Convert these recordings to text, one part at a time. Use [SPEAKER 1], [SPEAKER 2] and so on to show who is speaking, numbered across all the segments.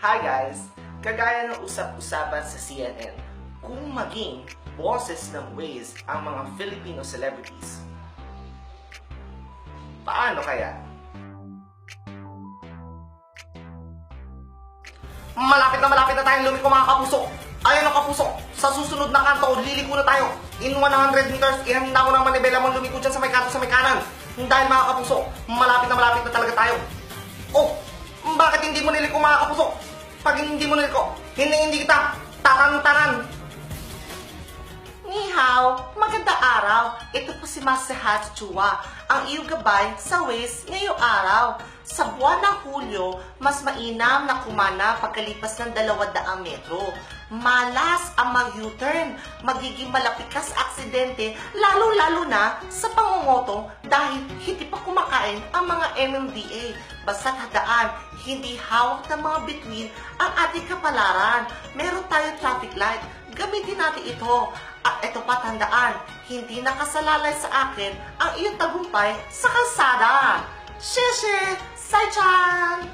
[SPEAKER 1] Hi guys! Kagaya ng usap-usapan sa CNN, kung maging boses ng Waze ang mga Filipino celebrities, paano kaya? Malapit na tayong lumiko mga kapuso! Ayun ang kapuso! Sa susunod na kanto, liliko na tayo! In 100 meters, ihanda mo ng manibela mong lumiko dyan sa may kanto sa may kanan! Dahil mga kapuso, malapit na talaga tayo! Oh! Bakit hindi mo niliko mga kapuso? Pag hindi mo niliko, hindi kita taran-taran! Ni hao, maganda araw. Ito po si Masahat Chua, ang iyong gabay sa Waze ngayong araw. Sa buwan ng Hulyo, mas mainam na kumana pagkalipas ng 200 metro. Malas ang mag-U-turn, magiging malapikas aksidente, lalo-lalo na sa pangungotong dahil hindi pa kumakain ang mga MMDA. Basta't hadaan, hindi hawak ng mga bituin ang ating kapalaran. Meron tayong traffic light, gamitin natin ito. At ito pa tandaan, hindi nakasalalay sa akin ang iyong tagumpay sa kalsada. Sheshe! Sai-chan!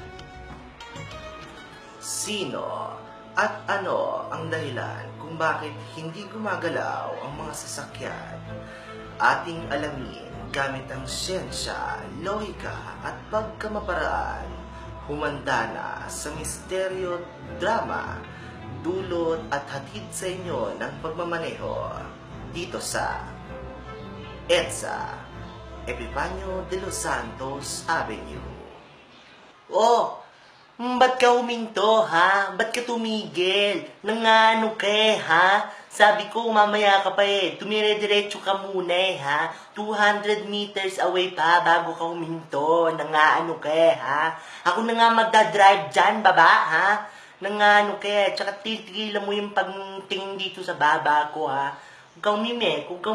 [SPEAKER 1] Sino at ano ang dahilan kung bakit hindi gumagalaw ang mga sasakyan? Ating alamin gamit ang siyensya, lohika at pagkamaparaan. Humanda na sa misteryo, drama, dulot at hatid sa inyo ng pagmamaneho dito sa EDSA, Epifanio de los Santos Avenue. Oh, ba't ka huminto, ha? Ba't ka tumigil? Nangano ka, ha? Sabi ko, mamaya ka pa Tumire-diretso ka muna, ha? 200 meters away pa bago ka huminto. Nangano ka, ha? Ako na nga magdadrive dyan, baba, ha? Nangano ka, tsaka titigilan mo yung pagtingin dito sa baba ko, ha? Huwag kang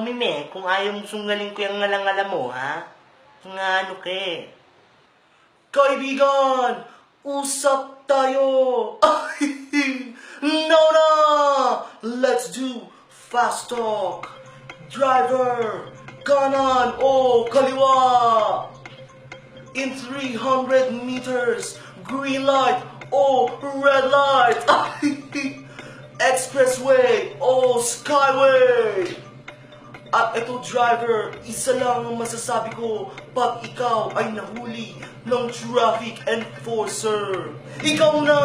[SPEAKER 1] mime, kung ayaw mo sunggalin ko yung ngalang-ngala mo, ha? Nangano ka. Kaibigan! Usap tayo! No na! Let's do fast talk! Driver! Kanan o kaliwa! In 300 meters, green light o red light! Expressway o skyway! At ito driver, isa lang ang masasabi ko pag ikaw ay nahuli ng traffic enforcer. Ikaw na!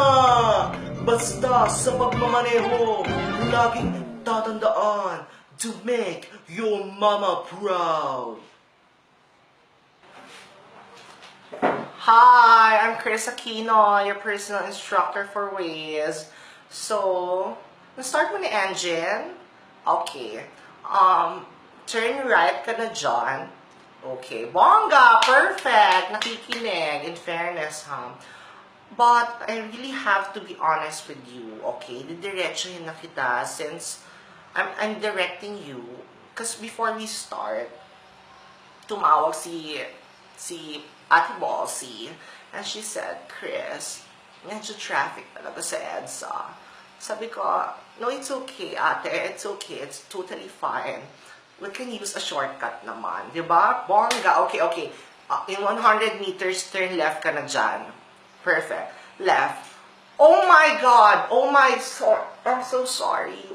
[SPEAKER 1] Basta sa pagmamaneho, laging tatandaan to make your mama proud. Hi, I'm Chris Aquino, your personal instructor for Waze. So, na-start mo ni engine? Okay. Turn right ka na dyan. Okay. Bongga! Perfect! Nakikinig. In fairness, ha? But, I really have to be honest with you, okay? Didiretsuhin na kita since I'm directing you. Because before we start, tumawag si Ate Bossy. And she said, Chris, medyo traffic talaga sa EDSA. Sabi ko, no, it's okay, ate. It's okay. It's totally fine. We can use a shortcut naman. Diba? Bongga. Okay. In 100 meters, turn left ka na dyan. Perfect. Left. Oh my God! I'm so sorry.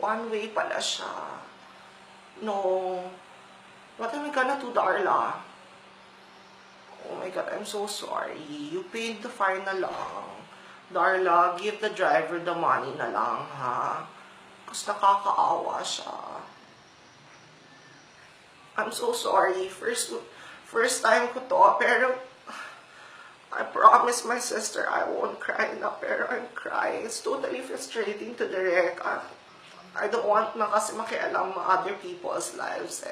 [SPEAKER 1] One way pala siya. No. What am I gonna do, Darla? Oh my God, I'm so sorry. You paid the fine na lang. Darla, give the driver the money na lang, ha? Kasi nakakaawa siya. I'm so sorry. First time ko to, pero I promise my sister I won't cry na, pero I'm crying. It's totally frustrating to direct. I don't want na kasi makialam other people's lives,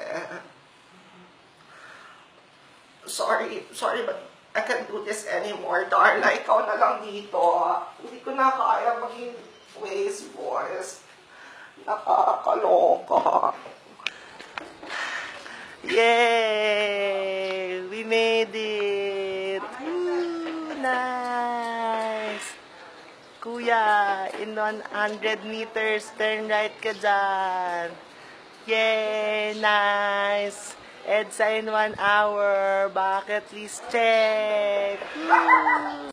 [SPEAKER 1] Sorry, but I can't do this anymore, Darla. Ikaw na lang dito. Hindi ko na kaya maging Waze voice. Nakakaloka. Yay! We made it! Woo! Nice! Kuya, in 100 meters, turn right ka dyan. Yay! Nice! EDSA in 1 hour. Bucket list check. Woo!